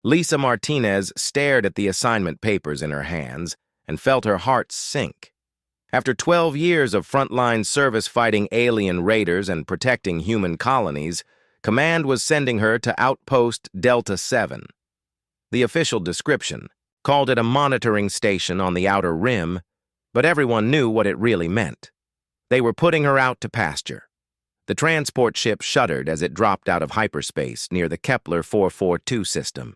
Lisa Martinez stared at the assignment papers in her hands and felt her heart sink. After 12 years of frontline service fighting alien raiders and protecting human colonies, Command was sending her to Outpost Delta 7. The official description called it a monitoring station on the outer rim, but everyone knew what it really meant. They were putting her out to pasture. The transport ship shuddered as it dropped out of hyperspace near the Kepler 442 system.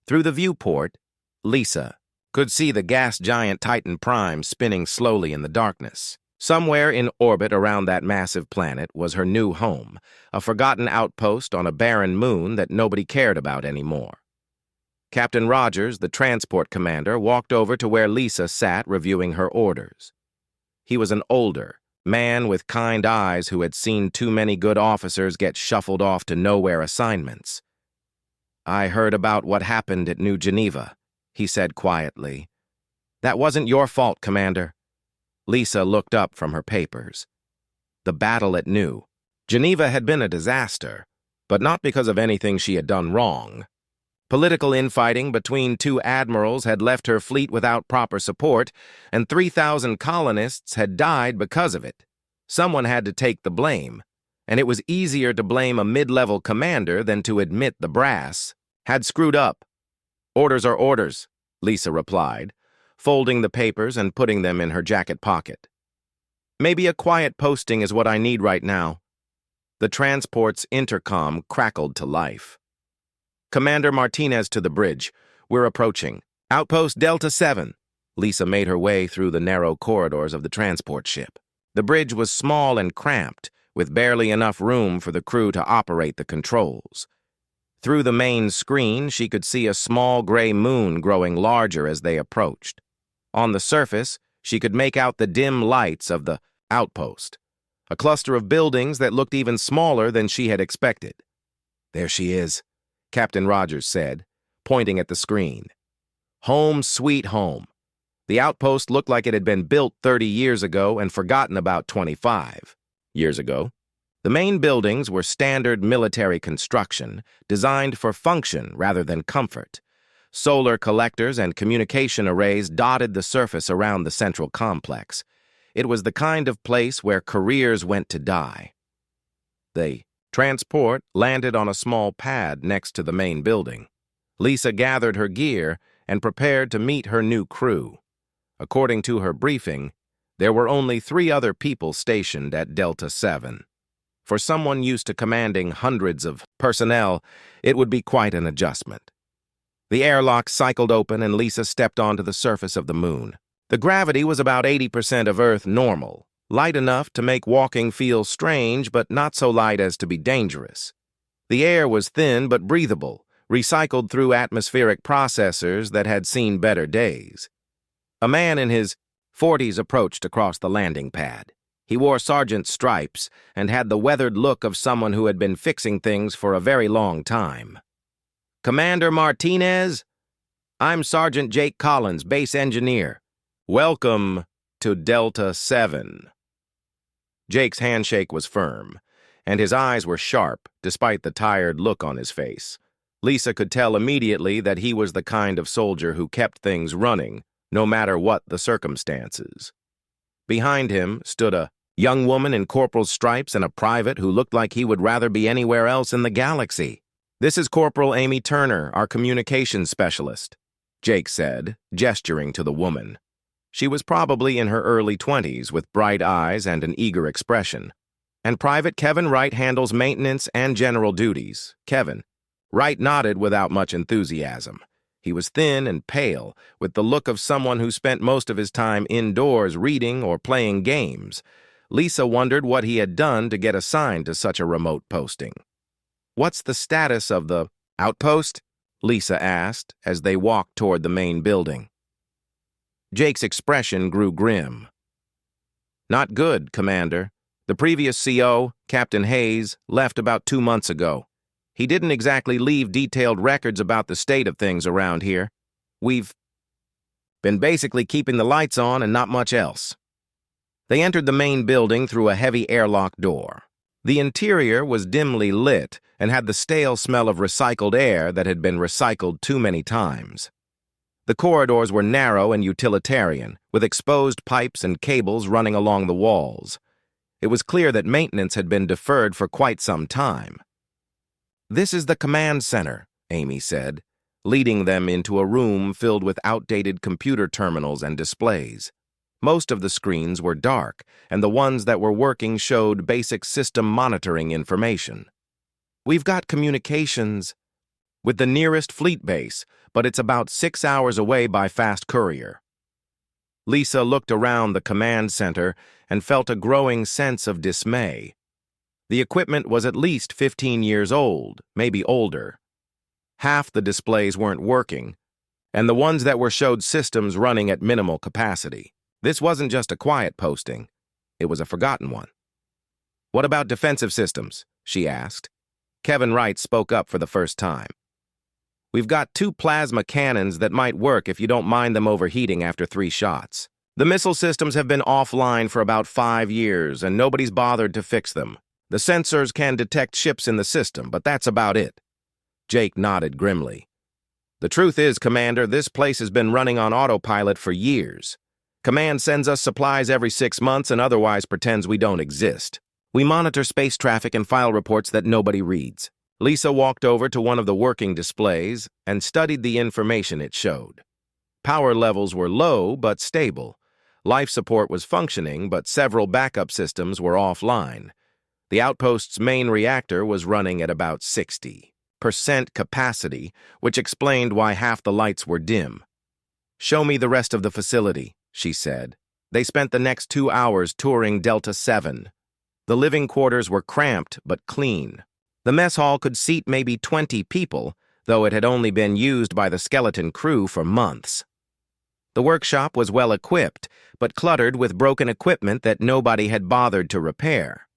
Through the viewport, Lisa could see the gas giant Titan Prime spinning slowly in the darkness. Somewhere in orbit around that massive planet was her new home, a forgotten outpost on a barren moon that nobody cared about anymore. Captain Rogers, the transport commander, walked over to where Lisa sat reviewing her orders. He was an older man with kind eyes who had seen too many good officers get shuffled off to nowhere assignments. "I heard about what happened at New Geneva," he said quietly. "That wasn't your fault, Commander." Lisa looked up from her papers. The battle at New Geneva had been a disaster, but not because of anything she had done wrong. Political infighting between two admirals had left her fleet without proper support, and 3,000 colonists had died because of it. Someone had to take the blame, and it was easier to blame a mid-level commander than to admit the brass had screwed up. "Orders are orders," Lisa replied, folding the papers and putting them in her jacket pocket. "Maybe a quiet posting is what I need right now." The transport's intercom crackled to life. "Commander Martinez to the bridge. We're approaching. Outpost Delta 7. Lisa made her way through the narrow corridors of the transport ship. The bridge was small and cramped, with barely enough room for the crew to operate the controls. Through the main screen, she could see a small gray moon growing larger as they approached. On the surface, she could make out the dim lights of the outpost, a cluster of buildings that looked even smaller than she had expected. "There she is," Captain Rogers said, pointing at the screen. "Home sweet home." The outpost looked like it had been built 30 years ago and forgotten about 25 years ago. The main buildings were standard military construction, designed for function rather than comfort. Solar collectors and communication arrays dotted the surface around the central complex. It was the kind of place where careers went to die. The transport landed on a small pad next to the main building. Lisa gathered her gear and prepared to meet her new crew. According to her briefing, there were only 3 other people stationed at Delta 7. For someone used to commanding hundreds of personnel, it would be quite an adjustment. The airlock cycled open and Lisa stepped onto the surface of the moon. The gravity was about 80% of Earth normal, light enough to make walking feel strange, but not so light as to be dangerous. The air was thin but breathable, recycled through atmospheric processors that had seen better days. A man in his 40s approached across the landing pad. He wore sergeant's stripes and had the weathered look of someone who had been fixing things for a very long time. "Commander Martinez? I'm Sergeant Jake Collins, base engineer. Welcome to Delta 7. Jake's handshake was firm, and his eyes were sharp despite the tired look on his face. Lisa could tell immediately that he was the kind of soldier who kept things running, no matter what the circumstances. Behind him stood a young woman in corporal's stripes and a private who looked like he would rather be anywhere else in the galaxy. "This is Corporal Amy Turner, our communications specialist," Jake said, gesturing to the woman. She was probably in her early 20s with bright eyes and an eager expression. "And Private Kevin Wright handles maintenance and general duties." Kevin Wright nodded without much enthusiasm. He was thin and pale, with the look of someone who spent most of his time indoors reading or playing games. Lisa wondered what he had done to get assigned to such a remote posting. "What's the status of the outpost?" Lisa asked as they walked toward the main building. Jake's expression grew grim. "Not good, Commander. The previous CO, Captain Hayes, left about 2 months ago. He didn't exactly leave detailed records about the state of things around here. We've been basically keeping the lights on and not much else." They entered the main building through a heavy airlock door. The interior was dimly lit and had the stale smell of recycled air that had been recycled too many times. The corridors were narrow and utilitarian, with exposed pipes and cables running along the walls. It was clear that maintenance had been deferred for quite some time. "This is the command center," Amy said, leading them into a room filled with outdated computer terminals and displays. Most of the screens were dark, and the ones that were working showed basic system monitoring information. "We've got communications with the nearest fleet base, but it's about 6 hours away by fast courier." Lisa looked around the command center and felt a growing sense of dismay. The equipment was at least 15 years old, maybe older. Half the displays weren't working, and the ones that were showed systems running at minimal capacity. This wasn't just a quiet posting, it was a forgotten one. "What about defensive systems?" she asked. Kevin Wright spoke up for the first time. "We've got 2 plasma cannons that might work if you don't mind them overheating after 3 shots. The missile systems have been offline for about 5 years, and nobody's bothered to fix them. The sensors can detect ships in the system, but that's about it." Jake nodded grimly. "The truth is, Commander, this place has been running on autopilot for years. Command sends us supplies every 6 months and otherwise pretends we don't exist. We monitor space traffic and file reports that nobody reads." Lisa walked over to one of the working displays and studied the information it showed. Power levels were low but stable. Life support was functioning, but several backup systems were offline. The Outpost's main reactor was running at about 60% capacity, which explained why half the lights were dim. "Show me the rest of the facility," she said. They spent the next 2 hours touring Delta 7. The living quarters were cramped but clean. The mess hall could seat maybe 20 people, though it had only been used by the skeleton crew for months. The workshop was well equipped, but cluttered with broken equipment that nobody had bothered to repair.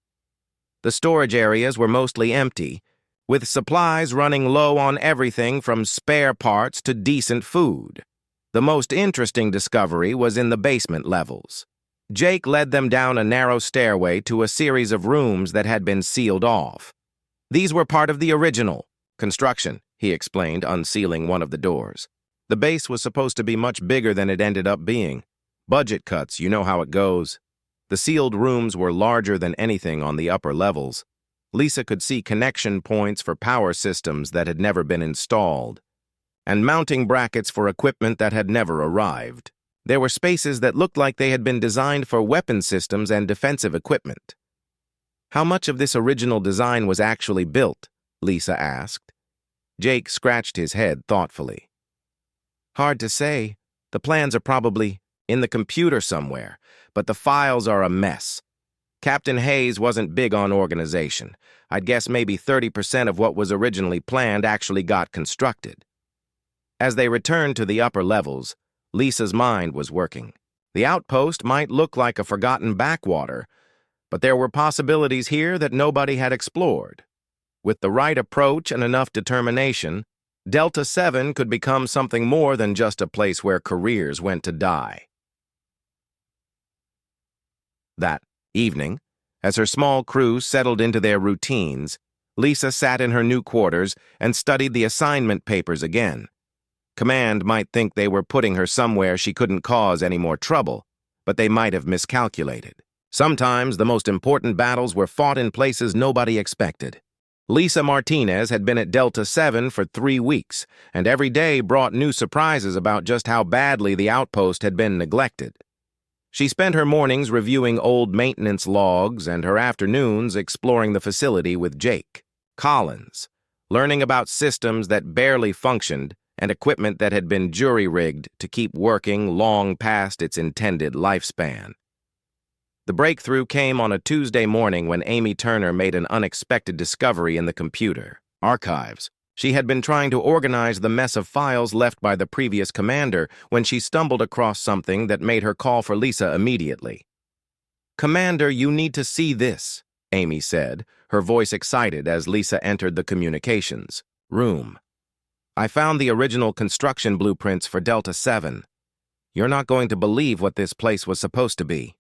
The storage areas were mostly empty, with supplies running low on everything from spare parts to decent food. The most interesting discovery was in the basement levels. Jake led them down a narrow stairway to a series of rooms that had been sealed off. "These were part of the original construction," he explained, unsealing one of the doors. "The base was supposed to be much bigger than it ended up being. Budget cuts, you know how it goes." The sealed rooms were larger than anything on the upper levels. Lisa could see connection points for power systems that had never been installed, and mounting brackets for equipment that had never arrived. There were spaces that looked like they had been designed for weapon systems and defensive equipment. "How much of this original design was actually built?" Lisa asked. Jake scratched his head thoughtfully. "Hard to say. The plans are probably in the computer somewhere, but the files are a mess. Captain Hayes wasn't big on organization. I'd guess maybe 30% of what was originally planned actually got constructed." As they returned to the upper levels, Lisa's mind was working. The outpost might look like a forgotten backwater, but there were possibilities here that nobody had explored. With the right approach and enough determination, Delta 7 could become something more than just a place where careers went to die. That evening, as her small crew settled into their routines, Lisa sat in her new quarters and studied the assignment papers again. Command might think they were putting her somewhere she couldn't cause any more trouble, but they might have miscalculated. Sometimes the most important battles were fought in places nobody expected. Lisa Martinez had been at Delta 7 for 3 weeks, and every day brought new surprises about just how badly the outpost had been neglected. She spent her mornings reviewing old maintenance logs and her afternoons exploring the facility with Jake Collins, learning about systems that barely functioned and equipment that had been jury-rigged to keep working long past its intended lifespan. The breakthrough came on a Tuesday morning when Amy Turner made an unexpected discovery in the computer archives. She had been trying to organize the mess of files left by the previous commander when she stumbled across something that made her call for Lisa immediately. "Commander, you need to see this," Amy said, her voice excited as Lisa entered the communications room. "I found the original construction blueprints for Delta 7. You're not going to believe what this place was supposed to be."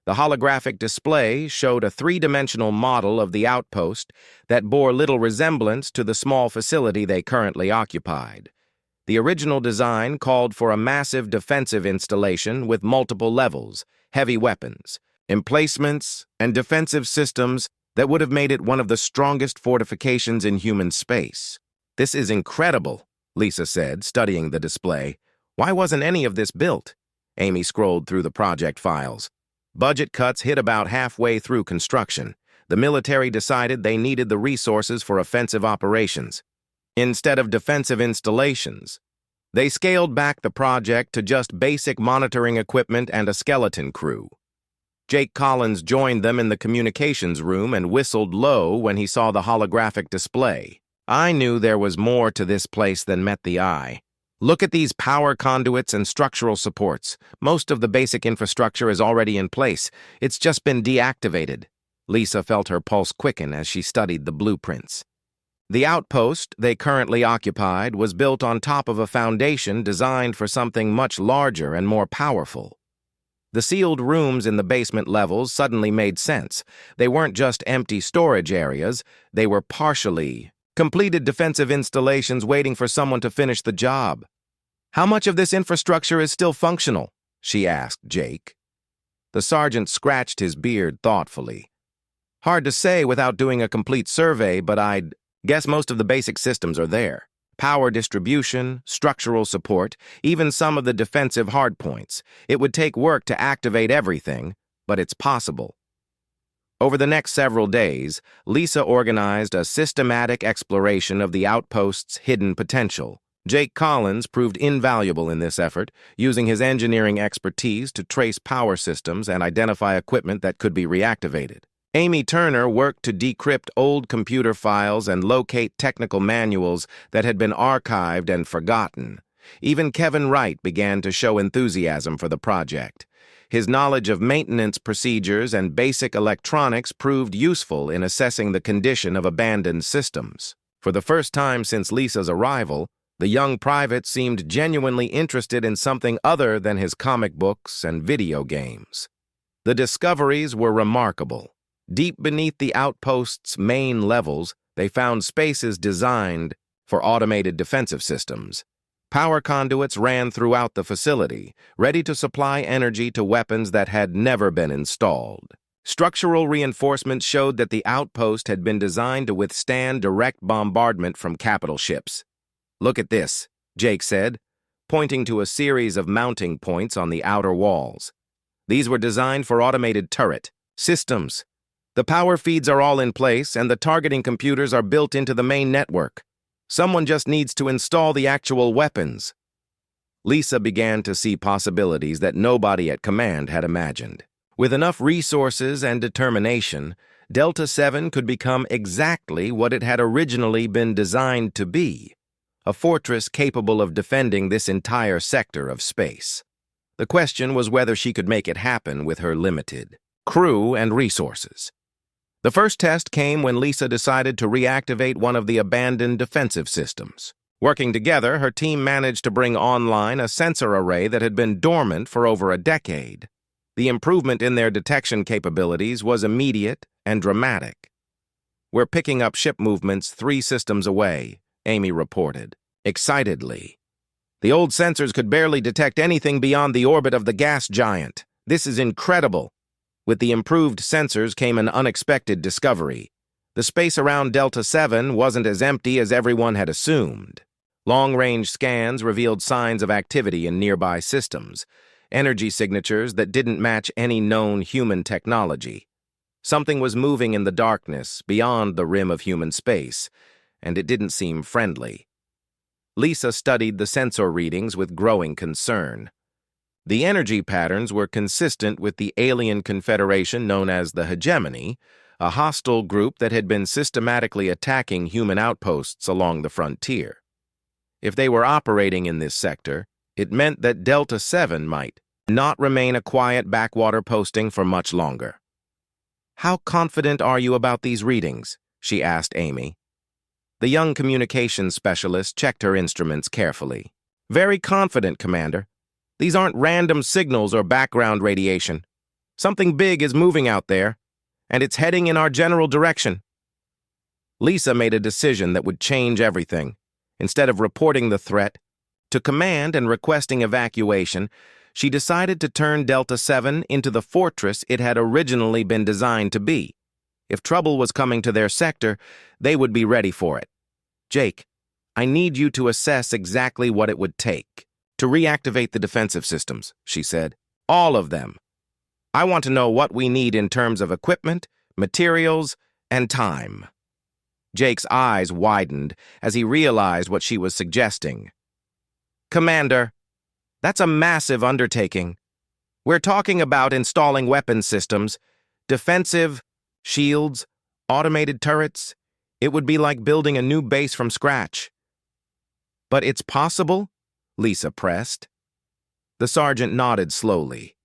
The holographic display showed a three-dimensional model of the outpost that bore little resemblance to the small facility they currently occupied. The original design called for a massive defensive installation with multiple levels, heavy weapons, emplacements, and defensive systems that would have made it one of the strongest fortifications in human space. "This is incredible," Lisa said, studying the display. "Why wasn't any of this built?" Amy scrolled through the project files. Budget cuts hit about halfway through construction. The military decided they needed the resources for offensive operations. Instead of defensive installations, they scaled back the project to just basic monitoring equipment and a skeleton crew. Jake Collins joined them in the communications room and whistled low when he saw the holographic display. "I knew there was more to this place than met the eye. Look at these power conduits and structural supports. Most of the basic infrastructure is already in place. It's just been deactivated." Lisa felt her pulse quicken as she studied the blueprints. The outpost they currently occupied was built on top of a foundation designed for something much larger and more powerful. The sealed rooms in the basement levels suddenly made sense. They weren't just empty storage areas, they were partially completed defensive installations waiting for someone to finish the job. "How much of this infrastructure is still functional?" she asked Jake. The sergeant scratched his beard thoughtfully. "Hard to say without doing a complete survey, but I'd guess most of the basic systems are there. Power distribution, structural support, even some of the defensive hardpoints. It would take work to activate everything, but it's possible." Over the next several days, Lisa organized a systematic exploration of the outpost's hidden potential. Jake Collins proved invaluable in this effort, using his engineering expertise to trace power systems and identify equipment that could be reactivated. Amy Turner worked to decrypt old computer files and locate technical manuals that had been archived and forgotten. Even Kevin Wright began to show enthusiasm for the project. His knowledge of maintenance procedures and basic electronics proved useful in assessing the condition of abandoned systems. For the first time since Lisa's arrival, the young private seemed genuinely interested in something other than his comic books and video games. The discoveries were remarkable. Deep beneath the outpost's main levels, they found spaces designed for automated defensive systems. Power conduits ran throughout the facility, ready to supply energy to weapons that had never been installed. Structural reinforcements showed that the outpost had been designed to withstand direct bombardment from capital ships. "Look at this," Jake said, pointing to a series of mounting points on the outer walls. "These were designed for automated turret systems. The power feeds are all in place, and the targeting computers are built into the main network. Someone just needs to install the actual weapons." Lisa began to see possibilities that nobody at command had imagined. With enough resources and determination, Delta 7 could become exactly what it had originally been designed to be, a fortress capable of defending this entire sector of space. The question was whether she could make it happen with her limited crew and resources. The first test came when Lisa decided to reactivate one of the abandoned defensive systems. Working together, her team managed to bring online a sensor array that had been dormant for over a decade. The improvement in their detection capabilities was immediate and dramatic. "We're picking up ship movements 3 systems away," Amy reported, excitedly. "The old sensors could barely detect anything beyond the orbit of the gas giant. This is incredible." With the improved sensors came an unexpected discovery. The space around Delta 7 wasn't as empty as everyone had assumed. Long-range scans revealed signs of activity in nearby systems, energy signatures that didn't match any known human technology. Something was moving in the darkness beyond the rim of human space, and it didn't seem friendly. Lisa studied the sensor readings with growing concern. The energy patterns were consistent with the alien confederation known as the Hegemony, a hostile group that had been systematically attacking human outposts along the frontier. If they were operating in this sector, it meant that Delta 7 might not remain a quiet backwater posting for much longer. "How confident are you about these readings?" she asked Amy. The young communications specialist checked her instruments carefully. "Very confident, Commander. These aren't random signals or background radiation. Something big is moving out there, and it's heading in our general direction. Lisa made a decision that would change everything. Instead of reporting the threat to command and requesting evacuation, she decided to turn Delta 7 into the fortress it had originally been designed to be. If trouble was coming to their sector, they would be ready for it. Jake, I need you to assess exactly what it would take to reactivate the defensive systems, she said. All of them. I want to know what we need in terms of equipment, materials, and time. Jake's eyes widened as he realized what she was suggesting. Commander, that's a massive undertaking. We're talking about installing weapon systems, defensive, shields, automated turrets. It would be like building a new base from scratch. But it's possible? Lisa pressed. The sergeant nodded slowly.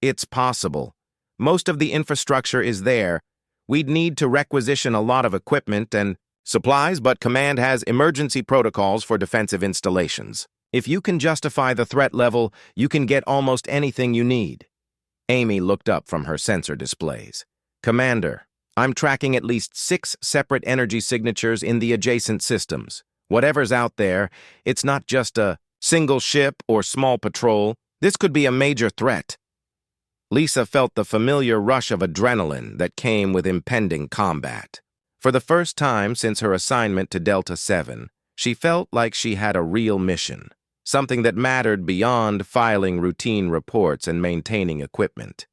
It's possible. Most of the infrastructure is there. We'd need to requisition a lot of equipment and supplies, but Command has emergency protocols for defensive installations. If you can justify the threat level, you can get almost anything you need. Amy looked up from her sensor displays. Commander, I'm tracking at least 6 separate energy signatures in the adjacent systems. Whatever's out there, it's not just a single ship or small patrol. This could be a major threat. Lisa felt the familiar rush of adrenaline that came with impending combat. For the first time since her assignment to Delta 7, she felt like she had a real mission, something that mattered beyond filing routine reports and maintaining equipment.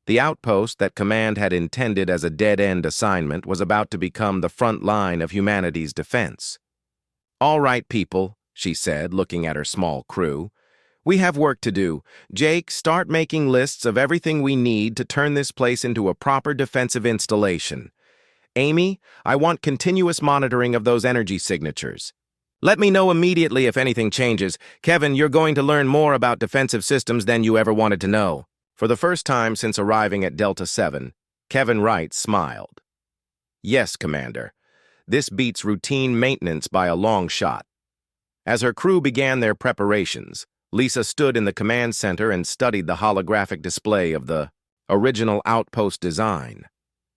The outpost that Command had intended as a dead-end assignment was about to become the front line of humanity's defense. All right, people, she said, looking at her small crew. We have work to do. Jake, start making lists of everything we need to turn this place into a proper defensive installation. Amy, I want continuous monitoring of those energy signatures. Let me know immediately if anything changes. Kevin, you're going to learn more about defensive systems than you ever wanted to know. For the first time since arriving at Delta 7, Kevin Wright smiled. Yes, Commander. This beats routine maintenance by a long shot. As her crew began their preparations, Lisa stood in the command center and studied the holographic display of the original Outpost design.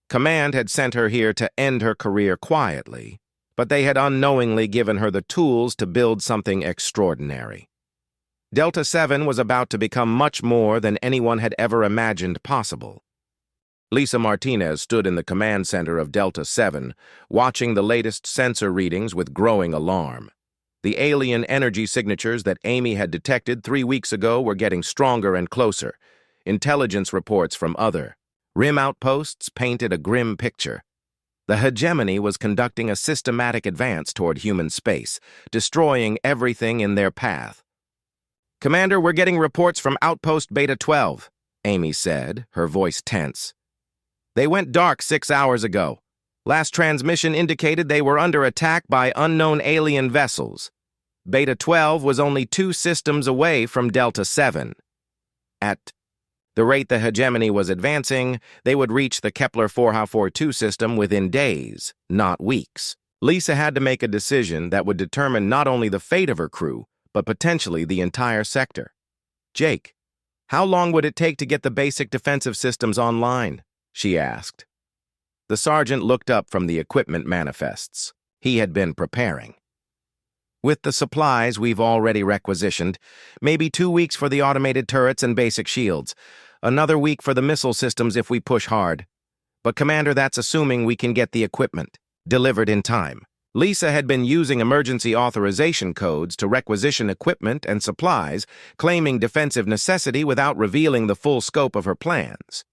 Command had sent her here to end her career quietly, but they had unknowingly given her the tools to build something extraordinary. Delta 7 was about to become much more than anyone had ever imagined possible. Lisa Martinez stood in the command center of Delta 7, watching the latest sensor readings with growing alarm. The alien energy signatures that Amy had detected 3 weeks ago were getting stronger and closer. Intelligence reports from other rim outposts painted a grim picture. The hegemony was conducting a systematic advance toward human space, destroying everything in their path. Commander, we're getting reports from Outpost Beta 12, Amy said, her voice tense. They went dark 6 hours ago. Last transmission indicated they were under attack by unknown alien vessels. Beta 12 was only 2 systems away from Delta 7. At the rate the hegemony was advancing, they would reach the Kepler 4H42 system within days, not weeks. Lisa had to make a decision that would determine not only the fate of her crew, but potentially the entire sector. Jake, how long would it take to get the basic defensive systems online? She asked. The sergeant looked up from the equipment manifests. He had been preparing. With the supplies we've already requisitioned, maybe 2 weeks for the automated turrets and basic shields. Another week for the missile systems if we push hard. But Commander, that's assuming we can get the equipment delivered in time. Lisa had been using emergency authorization codes to requisition equipment and supplies, claiming defensive necessity without revealing the full scope of her plans.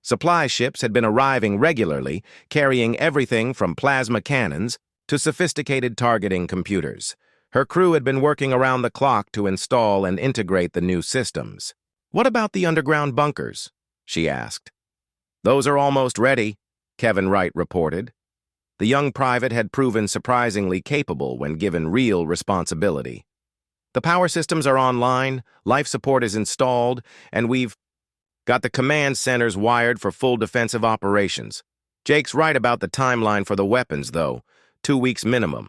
Supply ships had been arriving regularly, carrying everything from plasma cannons to sophisticated targeting computers. Her crew had been working around the clock to install and integrate the new systems. What about the underground bunkers? She asked. Those are almost ready, Kevin Wright reported. The young private had proven surprisingly capable when given real responsibility. The power systems are online, life support is installed, and we've got the command centers wired for full defensive operations. Jake's right about the timeline for the weapons, though. 2 weeks minimum.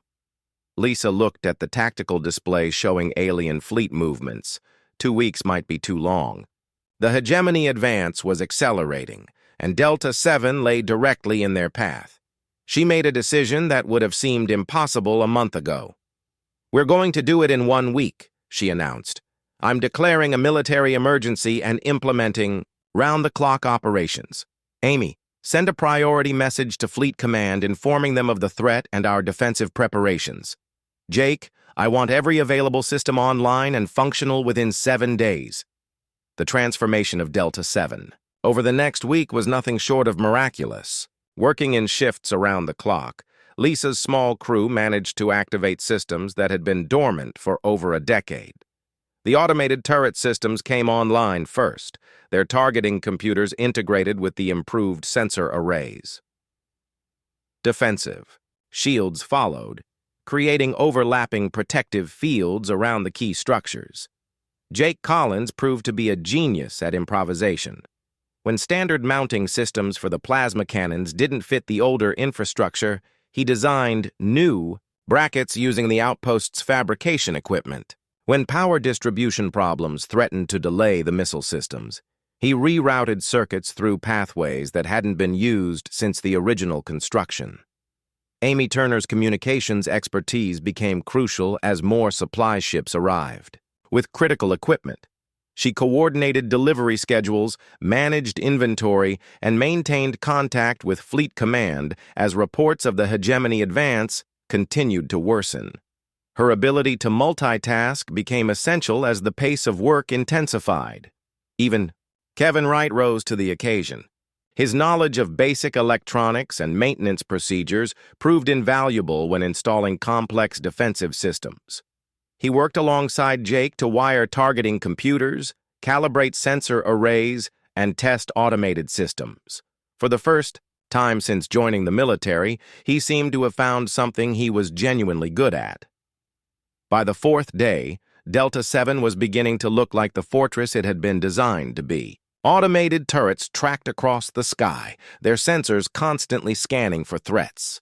Lisa looked at the tactical display showing alien fleet movements. 2 weeks might be too long. The hegemony advance was accelerating, and Delta 7 lay directly in their path. She made a decision that would have seemed impossible a month ago. "We're going to do it in 1 week," she announced. "I'm declaring a military emergency and implementing round-the-clock operations. Amy, send a priority message to Fleet Command informing them of the threat and our defensive preparations. Jake, I want every available system online and functional within 7 days." The transformation of Delta 7 over the next week was nothing short of miraculous. Working in shifts around the clock, Lisa's small crew managed to activate systems that had been dormant for over a decade. The automated turret systems came online first, their targeting computers integrated with the improved sensor arrays. Defensive shields followed, creating overlapping protective fields around the key structures. Jake Collins proved to be a genius at improvisation. When standard mounting systems for the plasma cannons didn't fit the older infrastructure, he designed new brackets using the Outpost's fabrication equipment. When power distribution problems threatened to delay the missile systems, he rerouted circuits through pathways that hadn't been used since the original construction. Amy Turner's communications expertise became crucial as more supply ships arrived. With critical equipment, she coordinated delivery schedules, managed inventory, and maintained contact with Fleet Command as reports of the hegemony advance continued to worsen. Her ability to multitask became essential as the pace of work intensified. Even Kevin Wright rose to the occasion. His knowledge of basic electronics and maintenance procedures proved invaluable when installing complex defensive systems. He worked alongside Jake to wire targeting computers, calibrate sensor arrays, and test automated systems. For the first time since joining the military, he seemed to have found something he was genuinely good at. By the 4th day, Delta 7 was beginning to look like the fortress it had been designed to be. Automated turrets tracked across the sky, their sensors constantly scanning for threats.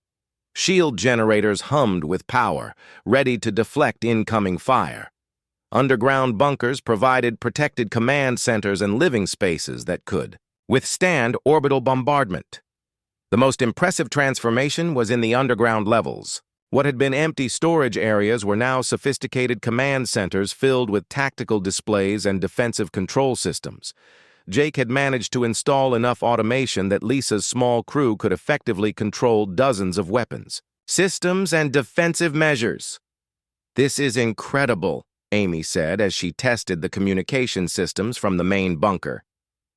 Shield generators hummed with power, ready to deflect incoming fire. Underground bunkers provided protected command centers and living spaces that could withstand orbital bombardment. The most impressive transformation was in the underground levels. What had been empty storage areas were now sophisticated command centers filled with tactical displays and defensive control systems. Jake had managed to install enough automation that Lisa's small crew could effectively control dozens of weapons, systems, and defensive measures. "This is incredible," Amy said as she tested the communication systems from the main bunker.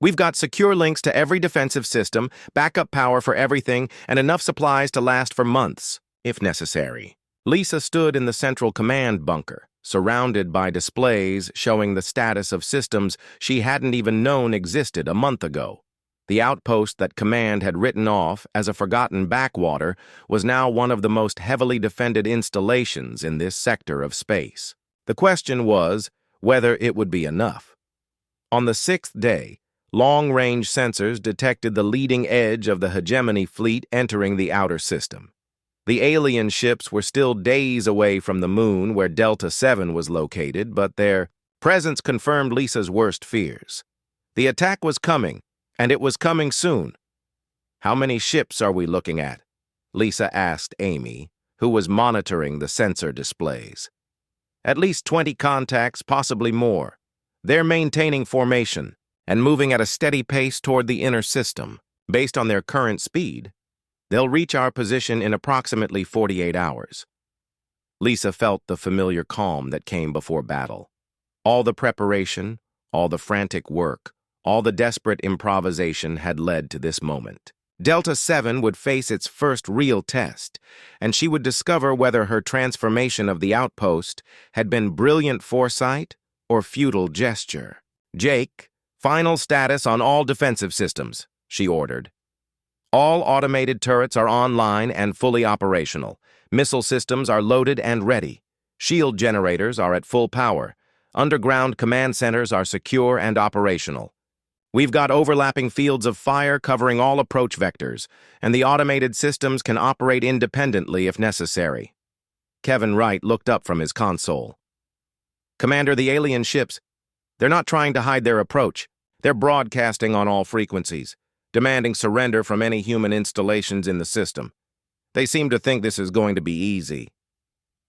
"We've got secure links to every defensive system, backup power for everything, and enough supplies to last for months, if necessary." Lisa stood in the central command bunker, surrounded by displays showing the status of systems she hadn't even known existed a month ago. The outpost that Command had written off as a forgotten backwater was now one of the most heavily defended installations in this sector of space. The question was whether it would be enough. On the 6th day, long-range sensors detected the leading edge of the hegemony fleet entering the outer system. The alien ships were still days away from the moon where Delta 7 was located, but their presence confirmed Lisa's worst fears. The attack was coming, and it was coming soon. "How many ships are we looking at?" Lisa asked Amy, who was monitoring the sensor displays. "At least 20 contacts, possibly more. They're maintaining formation and moving at a steady pace toward the inner system. Based on their current speed, they'll reach our position in approximately 48 hours. Lisa felt the familiar calm that came before battle. All the preparation, all the frantic work, all the desperate improvisation had led to this moment. Delta 7 would face its first real test, and she would discover whether her transformation of the outpost had been brilliant foresight or futile gesture. "Jake, final status on all defensive systems," she ordered. "All automated turrets are online and fully operational. Missile systems are loaded and ready. Shield generators are at full power. Underground command centers are secure and operational. We've got overlapping fields of fire covering all approach vectors, and the automated systems can operate independently if necessary." Kevin Wright looked up from his console. "Commander, the alien ships, they're not trying to hide their approach. They're broadcasting on all frequencies, demanding surrender from any human installations in the system. They seem to think this is going to be easy.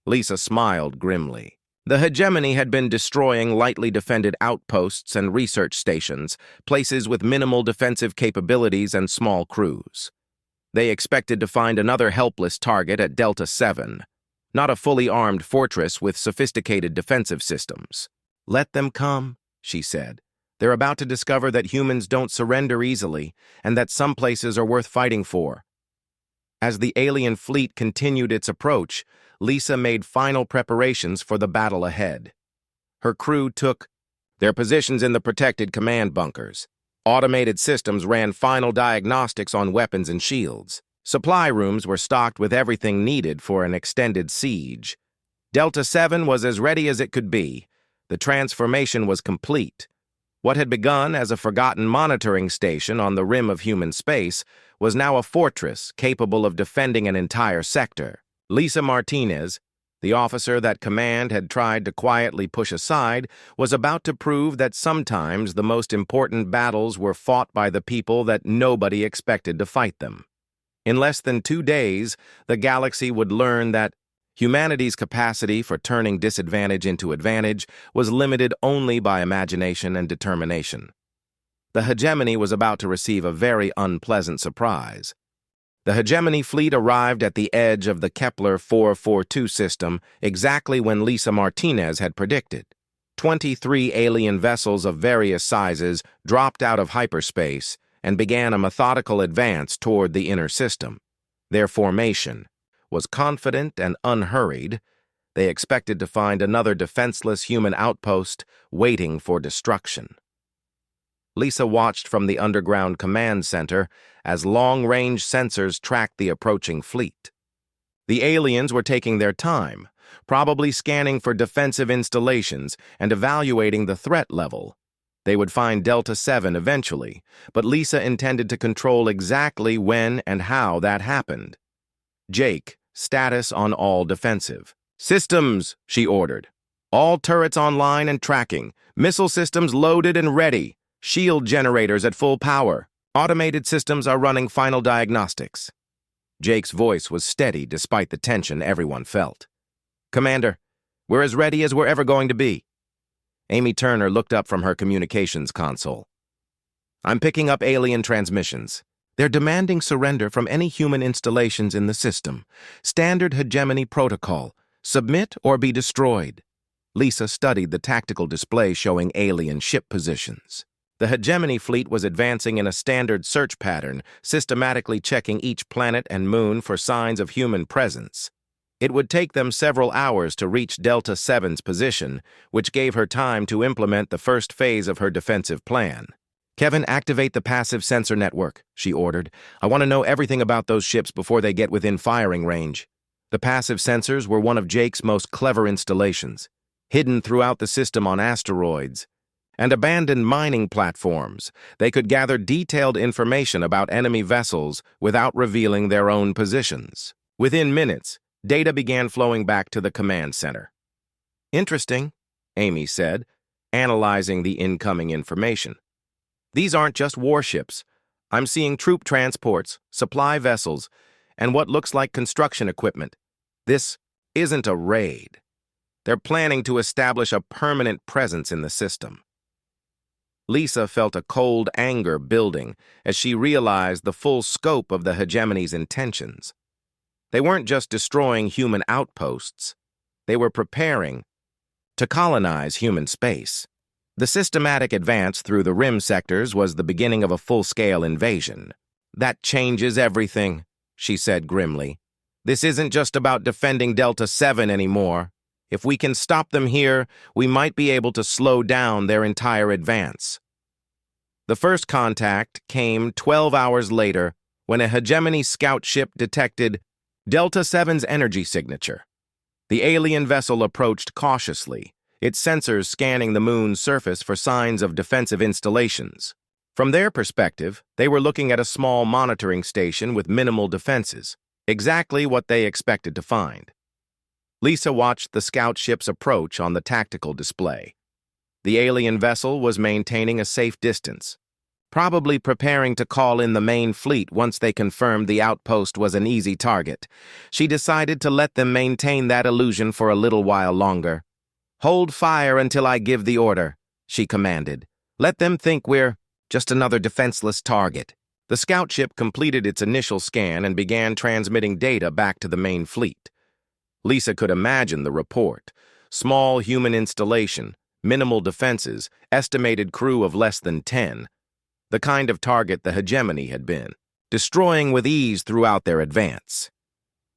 Lisa smiled grimly. The hegemony had been destroying lightly defended outposts and research stations, places with minimal defensive capabilities and small crews. They expected to find another helpless target at Delta 7, not a fully armed fortress with sophisticated defensive systems. "Let them come," she said. "They're about to discover that humans don't surrender easily, and that some places are worth fighting for." As the alien fleet continued its approach, Lisa made final preparations for the battle ahead. Her crew took their positions in the protected command bunkers. Automated systems ran final diagnostics on weapons and shields. Supply rooms were stocked with everything needed for an extended siege. Delta 7 was as ready as it could be. The transformation was complete. What had begun as a forgotten monitoring station on the rim of human space was now a fortress capable of defending an entire sector. Lisa Martinez, the officer that command had tried to quietly push aside, was about to prove that sometimes the most important battles were fought by the people that nobody expected to fight them. In less than 2 days, the galaxy would learn that humanity's capacity for turning disadvantage into advantage was limited only by imagination and determination. The hegemony was about to receive a very unpleasant surprise. The hegemony fleet arrived at the edge of the Kepler 442 system exactly when Lisa Martinez had predicted. 23 alien vessels of various sizes dropped out of hyperspace and began a methodical advance toward the inner system. Their formation was confident and unhurried. They expected to find another defenseless human outpost waiting for destruction. Lisa watched from the underground command center as long-range sensors tracked the approaching fleet. The aliens were taking their time, probably scanning for defensive installations and evaluating the threat level. They would find Delta 7 eventually, but Lisa intended to control exactly when and how that happened. "Jake, status on all defensive." "Systems," she ordered. "All turrets online and tracking. Missile systems loaded and ready. Shield generators at full power. Automated systems are running final diagnostics." Jake's voice was steady despite the tension everyone felt. "Commander, we're as ready as we're ever going to be." Amy Turner looked up from her communications console. "I'm picking up alien transmissions. They're demanding surrender from any human installations in the system. Standard hegemony protocol. Submit or be destroyed." Lisa studied the tactical display showing alien ship positions. The hegemony fleet was advancing in a standard search pattern, systematically checking each planet and moon for signs of human presence. It would take them several hours to reach Delta 7's position, which gave her time to implement the first phase of her defensive plan. "Kevin, activate the passive sensor network," she ordered. "I want to know everything about those ships before they get within firing range." The passive sensors were one of Jake's most clever installations, hidden throughout the system on asteroids and abandoned mining platforms. They could gather detailed information about enemy vessels without revealing their own positions. Within minutes, data began flowing back to the command center. "Interesting," Amy said, analyzing the incoming information. "These aren't just warships. I'm seeing troop transports, supply vessels, and what looks like construction equipment. This isn't a raid. They're planning to establish a permanent presence in the system." Lisa felt a cold anger building as she realized the full scope of the hegemony's intentions. They weren't just destroying human outposts. They were preparing to colonize human space. The systematic advance through the rim sectors was the beginning of a full-scale invasion. "That changes everything," she said grimly. "This isn't just about defending Delta 7 anymore. If we can stop them here, we might be able to slow down their entire advance." The first contact came 12 hours later when a hegemony scout ship detected Delta 7's energy signature. The alien vessel approached cautiously, its sensors scanning the moon's surface for signs of defensive installations. From their perspective, they were looking at a small monitoring station with minimal defenses, exactly what they expected to find. Lisa watched the scout ship's approach on the tactical display. The alien vessel was maintaining a safe distance, probably preparing to call in the main fleet once they confirmed the outpost was an easy target. She decided to let them maintain that illusion for a little while longer. "Hold fire until I give the order," she commanded. "Let them think we're just another defenseless target." The scout ship completed its initial scan and began transmitting data back to the main fleet. Lisa could imagine the report. Small human installation, minimal defenses, estimated crew of less than 10. The kind of target the hegemony had been, destroying with ease throughout their advance.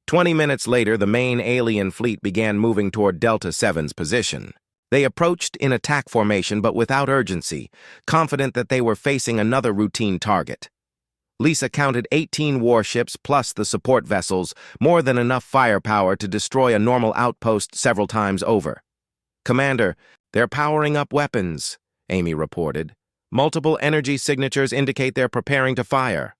20 minutes later, the main alien fleet began moving toward Delta 7's position. They approached in attack formation but without urgency, confident that they were facing another routine target. Lisa counted 18 warships plus the support vessels, more than enough firepower to destroy a normal outpost several times over. "Commander, they're powering up weapons," Amy reported. "Multiple energy signatures indicate they're preparing to fire."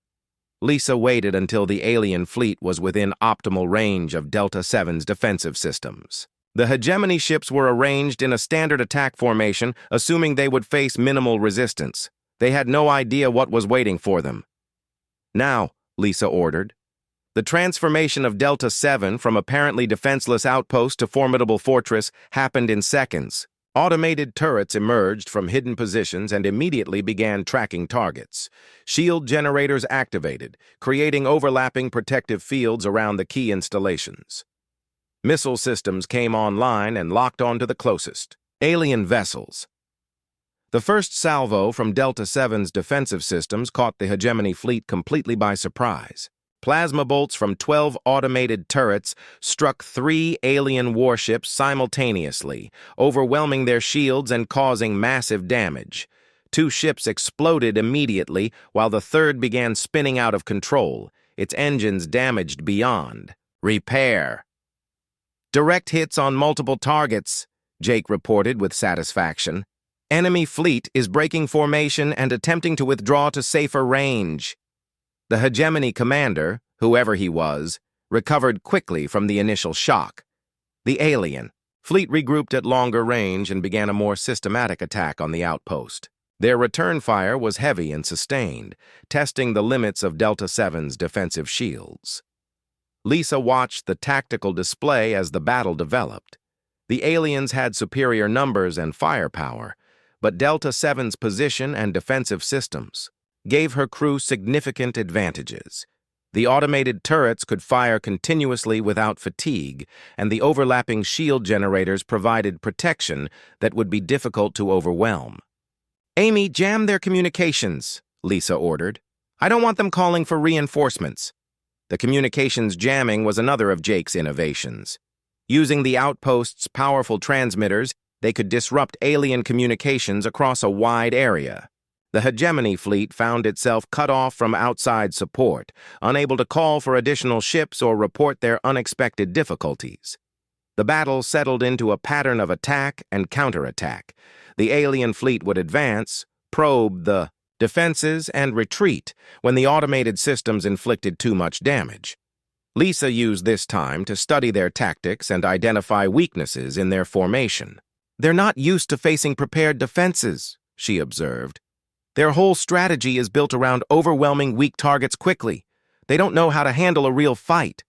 Lisa waited until the alien fleet was within optimal range of Delta 7's defensive systems. The hegemony ships were arranged in a standard attack formation, assuming they would face minimal resistance. They had no idea what was waiting for them. "Now," Lisa ordered. The transformation of Delta 7 from apparently defenseless outpost to formidable fortress happened in seconds. Automated turrets emerged from hidden positions and immediately began tracking targets. Shield generators activated, creating overlapping protective fields around the key installations. Missile systems came online and locked onto the closest alien vessels. The first salvo from Delta 7's defensive systems caught the hegemony fleet completely by surprise. Plasma bolts from 12 automated turrets struck 3 alien warships simultaneously, overwhelming their shields and causing massive damage. 2 ships exploded immediately, while the third began spinning out of control, its engines damaged beyond repair. "Direct hits on multiple targets," Jake reported with satisfaction. "Enemy fleet is breaking formation and attempting to withdraw to safer range." The hegemony commander, whoever he was, recovered quickly from the initial shock. The alien fleet regrouped at longer range and began a more systematic attack on the outpost. Their return fire was heavy and sustained, testing the limits of Delta 7's defensive shields. Lisa watched the tactical display as the battle developed. The aliens had superior numbers and firepower, but Delta 7's position and defensive systems gave her crew significant advantages. The automated turrets could fire continuously without fatigue, and the overlapping shield generators provided protection that would be difficult to overwhelm. "Amy, jam their communications," Lisa ordered. "I don't want them calling for reinforcements." The communications jamming was another of Jake's innovations. Using the outpost's powerful transmitters, they could disrupt alien communications across a wide area. The hegemony fleet found itself cut off from outside support, unable to call for additional ships or report their unexpected difficulties. The battle settled into a pattern of attack and counterattack. The alien fleet would advance, probe the defenses, and retreat when the automated systems inflicted too much damage. Lisa used this time to study their tactics and identify weaknesses in their formation. "They're not used to facing prepared defenses," she observed. "Their whole strategy is built around overwhelming weak targets quickly. They don't know how to handle a real fight."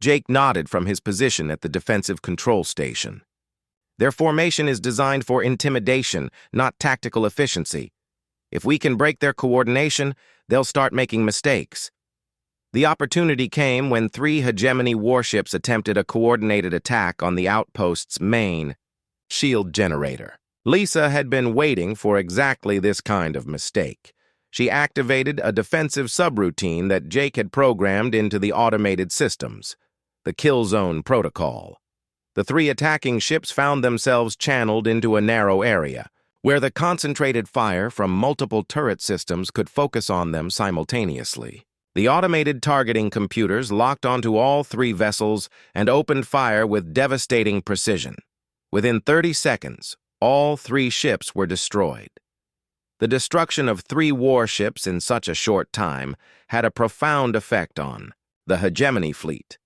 Jake nodded from his position at the defensive control station. "Their formation is designed for intimidation, not tactical efficiency. If we can break their coordination, they'll start making mistakes." The opportunity came when 3 hegemony warships attempted a coordinated attack on the outpost's main shield generator. Lisa had been waiting for exactly this kind of mistake. She activated a defensive subroutine that Jake had programmed into the automated systems, the kill zone protocol. The 3 attacking ships found themselves channeled into a narrow area, where the concentrated fire from multiple turret systems could focus on them simultaneously. The automated targeting computers locked onto all 3 vessels and opened fire with devastating precision. Within 30 seconds, all 3 ships were destroyed. The destruction of 3 warships in such a short time had a profound effect on the hegemony fleet.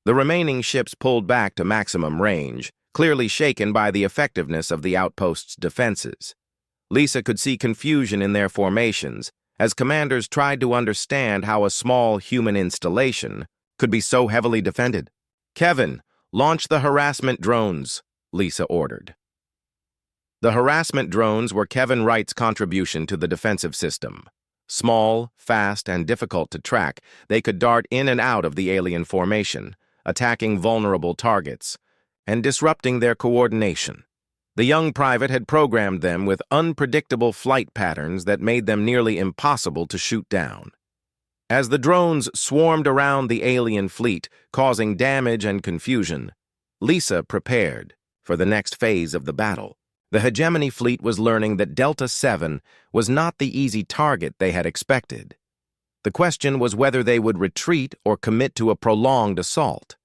The remaining ships pulled back to maximum range, clearly shaken by the effectiveness of the outpost's defenses. Lisa could see confusion in their formations as commanders tried to understand how a small human installation could be so heavily defended. "Kevin, launch the harassment drones," Lisa ordered. The harassment drones were Kevin Wright's contribution to the defensive system. Small, fast, and difficult to track, they could dart in and out of the alien formation, attacking vulnerable targets and disrupting their coordination. The young private had programmed them with unpredictable flight patterns that made them nearly impossible to shoot down. As the drones swarmed around the alien fleet, causing damage and confusion, Lisa prepared for the next phase of the battle. The hegemony fleet was learning that Delta 7 was not the easy target they had expected. The question was whether they would retreat or commit to a prolonged assault.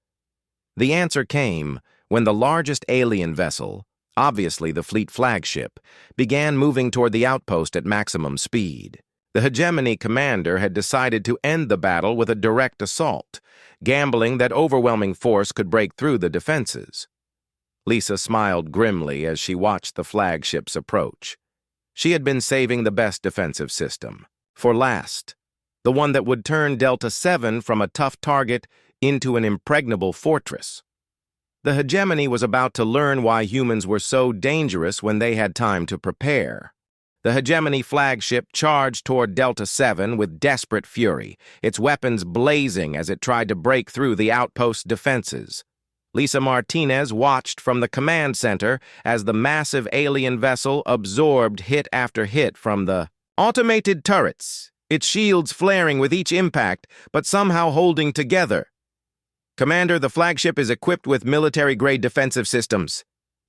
The answer came when the largest alien vessel, obviously the fleet flagship, began moving toward the outpost at maximum speed. The hegemony commander had decided to end the battle with a direct assault, gambling that overwhelming force could break through the defenses. Lisa smiled grimly as she watched the flagship's approach. She had been saving the best defensive system for last, the one that would turn Delta 7 from a tough target into an impregnable fortress. The hegemony was about to learn why humans were so dangerous when they had time to prepare. The hegemony flagship charged toward Delta 7 with desperate fury, its weapons blazing as it tried to break through the outpost's defenses. Lisa Martinez watched from the command center as the massive alien vessel absorbed hit after hit from the automated turrets, its shields flaring with each impact, but somehow holding together. "Commander, the flagship is equipped with military-grade defensive systems,"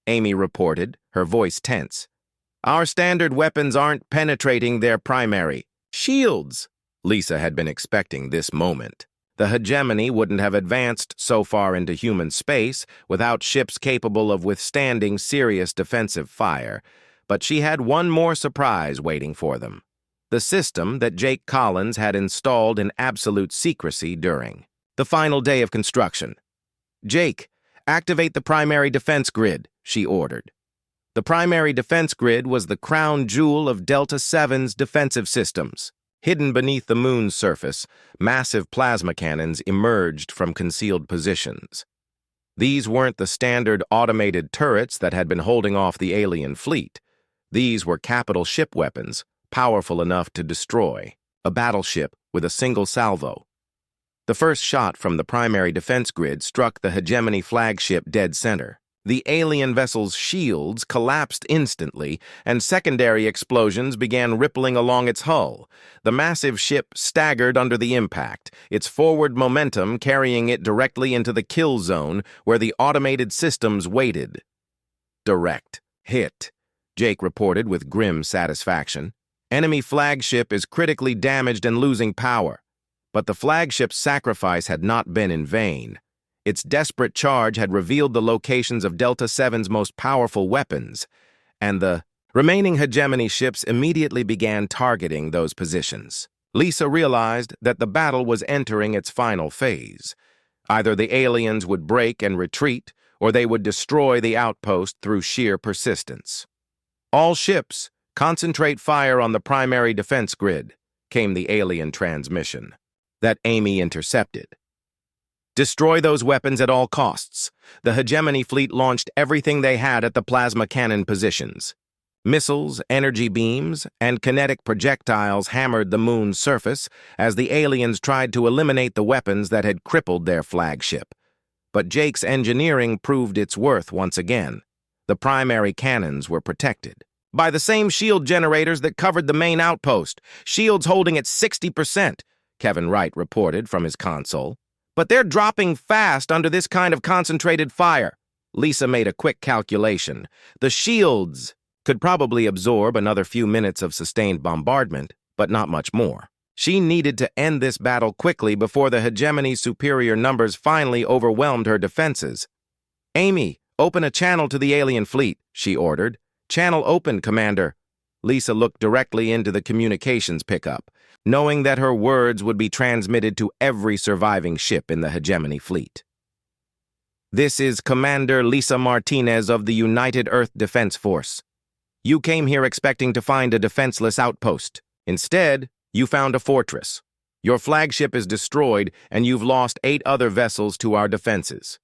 Amy reported, her voice tense. "Our standard weapons aren't penetrating their primary shields." Lisa had been expecting this moment. The hegemony wouldn't have advanced so far into human space without ships capable of withstanding serious defensive fire, but she had one more surprise waiting for them: the system that Jake Collins had installed in absolute secrecy during the final day of construction. "Jake, activate the primary defense grid," she ordered. The primary defense grid was the crown jewel of Delta 7's defensive systems. Hidden beneath the moon's surface, massive plasma cannons emerged from concealed positions. These weren't the standard automated turrets that had been holding off the alien fleet. These were capital ship weapons, powerful enough to destroy a battleship with a single salvo. The first shot from the primary defense grid struck the hegemony flagship dead center. The alien vessel's shields collapsed instantly, and secondary explosions began rippling along its hull. The massive ship staggered under the impact, its forward momentum carrying it directly into the kill zone where the automated systems waited. "Direct hit," Jake reported with grim satisfaction. "Enemy flagship is critically damaged and losing power." But the flagship's sacrifice had not been in vain. Its desperate charge had revealed the locations of Delta 7's most powerful weapons, and the remaining hegemony ships immediately began targeting those positions. Lisa realized that the battle was entering its final phase. Either the aliens would break and retreat, or they would destroy the outpost through sheer persistence. "All ships, concentrate fire on the primary defense grid," came the alien transmission that Amy intercepted. "Destroy those weapons at all costs." The hegemony fleet launched everything they had at the plasma cannon positions. Missiles, energy beams, and kinetic projectiles hammered the moon's surface as the aliens tried to eliminate the weapons that had crippled their flagship. But Jake's engineering proved its worth once again. The primary cannons were protected by the same shield generators that covered the main outpost, shields holding at 60%, Kevin Wright reported from his console. "But they're dropping fast under this kind of concentrated fire." Lisa made a quick calculation. The shields could probably absorb another few minutes of sustained bombardment, but not much more. She needed to end this battle quickly before the hegemony's superior numbers finally overwhelmed her defenses. "Amy, open a channel to the alien fleet," she ordered. "Channel open, Commander." Lisa looked directly into the communications pickup, knowing that her words would be transmitted to every surviving ship in the hegemony fleet. This is Commander Lisa Martinez of the United Earth Defense Force. You came here expecting to find a defenseless outpost. Instead, you found a fortress. Your flagship is destroyed, and you've lost 8 other vessels to our defenses.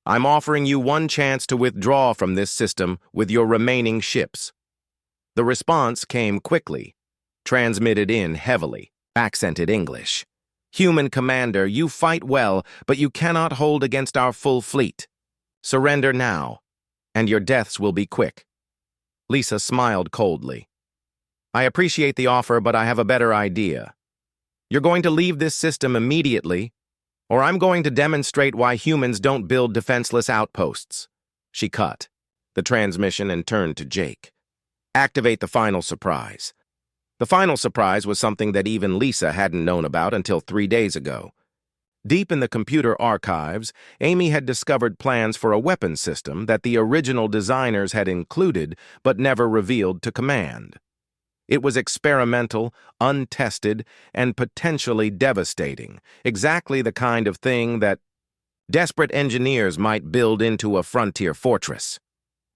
I'm offering you one chance to withdraw from this system with your remaining ships. The response came quickly, transmitted in heavily, accented English. Human Commander, you fight well, but you cannot hold against our full fleet. Surrender now, and your deaths will be quick. Lisa smiled coldly. I appreciate the offer, but I have a better idea. You're going to leave this system immediately, or I'm going to demonstrate why humans don't build defenseless outposts. She cut the transmission and turned to Jake. Activate the final surprise. The final surprise was something that even Lisa hadn't known about until 3 days ago. Deep in the computer archives, Amy had discovered plans for a weapon system that the original designers had included but never revealed to Command. It was experimental, untested, and potentially devastating, exactly the kind of thing that desperate engineers might build into a frontier fortress.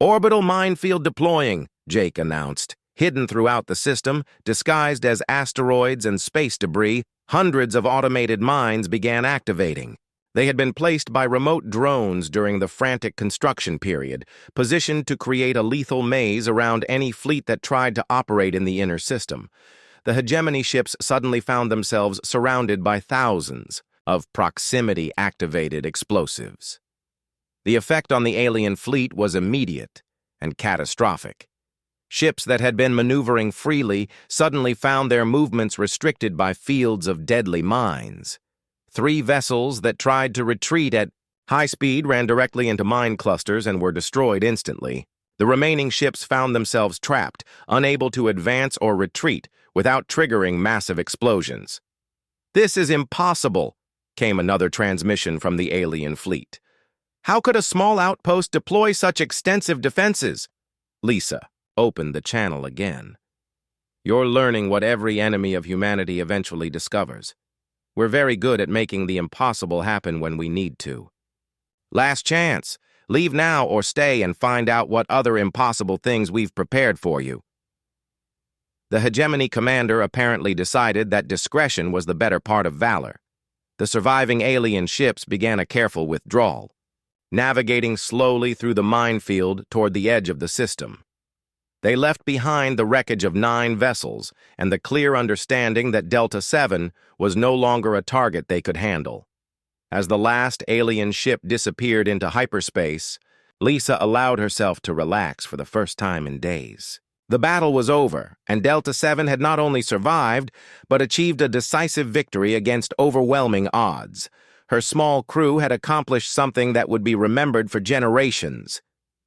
Orbital minefield deploying, Jake announced. Hidden throughout the system, disguised as asteroids and space debris, hundreds of automated mines began activating. They had been placed by remote drones during the frantic construction period, positioned to create a lethal maze around any fleet that tried to operate in the inner system. The hegemony ships suddenly found themselves surrounded by thousands of proximity-activated explosives. The effect on the alien fleet was immediate and catastrophic. Ships that had been maneuvering freely suddenly found their movements restricted by fields of deadly mines. 3 vessels that tried to retreat at high speed ran directly into mine clusters and were destroyed instantly. The remaining ships found themselves trapped, unable to advance or retreat without triggering massive explosions. "This is impossible," came another transmission from the alien fleet. "How could a small outpost deploy such extensive defenses?" Lisa opened the channel again. "You're learning what every enemy of humanity eventually discovers. We're very good at making the impossible happen when we need to. Last chance. Leave now or stay and find out what other impossible things we've prepared for you." The hegemony commander apparently decided that discretion was the better part of valor. The surviving alien ships began a careful withdrawal, navigating slowly through the minefield toward the edge of the system. They left behind the wreckage of 9 vessels and the clear understanding that Delta 7 was no longer a target they could handle. As the last alien ship disappeared into hyperspace, Lisa allowed herself to relax for the first time in days. The battle was over, and Delta 7 had not only survived, but achieved a decisive victory against overwhelming odds. Her small crew had accomplished something that would be remembered for generations.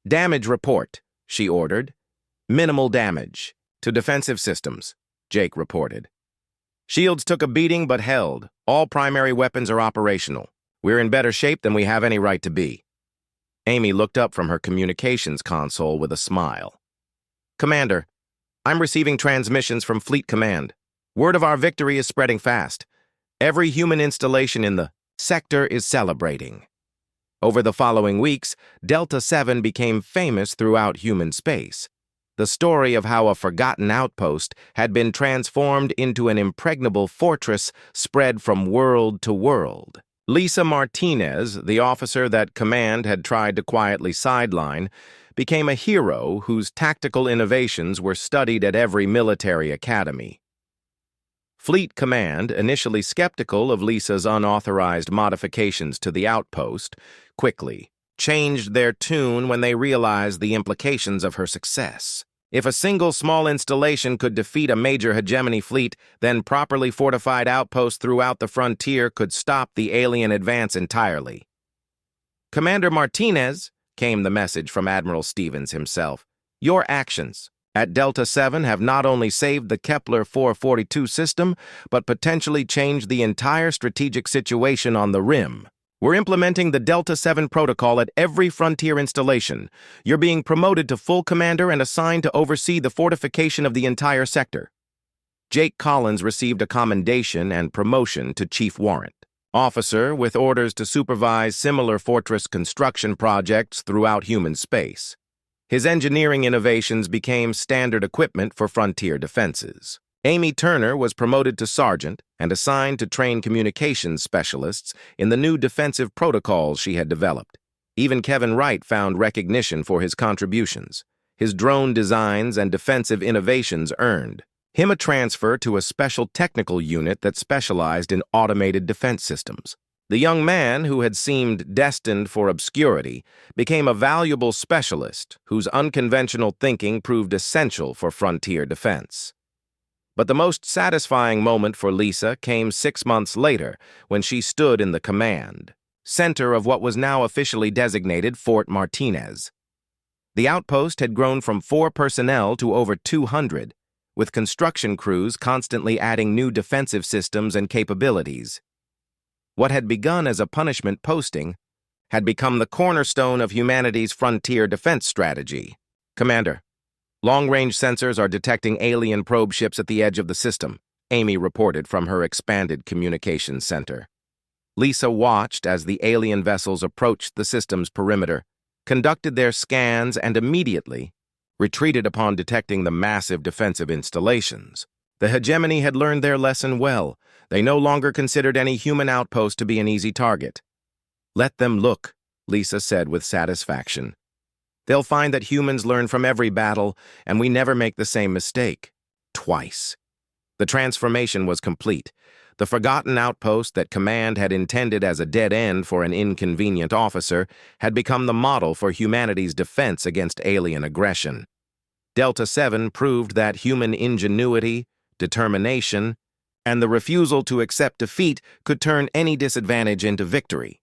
"Damage report," she ordered. "Minimal damage to defensive systems," Jake reported. "Shields took a beating but held. All primary weapons are operational. We're in better shape than we have any right to be." Amy looked up from her communications console with a smile. "Commander, I'm receiving transmissions from Fleet Command. Word of our victory is spreading fast. Every human installation in the sector is celebrating." Over the following weeks, Delta 7 became famous throughout human space. The story of how a forgotten outpost had been transformed into an impregnable fortress spread from world to world. Lisa Martinez, the officer that Command had tried to quietly sideline, became a hero whose tactical innovations were studied at every military academy. Fleet Command, initially skeptical of Lisa's unauthorized modifications to the outpost, quickly changed their tune when they realized the implications of her success. If a single small installation could defeat a major hegemony fleet, then properly fortified outposts throughout the frontier could stop the alien advance entirely. "Commander Martinez," came the message from Admiral Stevens himself, "your actions at Delta 7 have not only saved the Kepler 442 system, but potentially changed the entire strategic situation on the rim. We're implementing the Delta 7 protocol at every frontier installation. You're being promoted to full commander and assigned to oversee the fortification of the entire sector." Jake Collins received a commendation and promotion to Chief Warrant. officer with orders to supervise similar fortress construction projects throughout human space. His engineering innovations became standard equipment for frontier defenses. Amy Turner was promoted to sergeant and assigned to train communications specialists in the new defensive protocols she had developed. Even Kevin Wright found recognition for his contributions. His drone designs and defensive innovations earned him a transfer to a special technical unit that specialized in automated defense systems. The young man, who had seemed destined for obscurity, became a valuable specialist whose unconventional thinking proved essential for frontier defense. But the most satisfying moment for Lisa came 6 months later, when she stood in the command center of what was now officially designated Fort Martinez. The outpost had grown from 4 personnel to over 200, with construction crews constantly adding new defensive systems and capabilities. What had begun as a punishment posting had become the cornerstone of humanity's frontier defense strategy. Commander, long-range sensors are detecting alien probe ships at the edge of the system, Amy reported from her expanded communications center. Lisa watched as the alien vessels approached the system's perimeter, conducted their scans, and immediately retreated upon detecting the massive defensive installations. The hegemony had learned their lesson well. They no longer considered any human outpost to be an easy target. "Let them look," Lisa said with satisfaction. "They'll find that humans learn from every battle, and we never make the same mistake. Twice." The transformation was complete. The forgotten outpost that command had intended as a dead end for an inconvenient officer had become the model for humanity's defense against alien aggression. Delta 7 proved that human ingenuity, determination, and the refusal to accept defeat could turn any disadvantage into victory.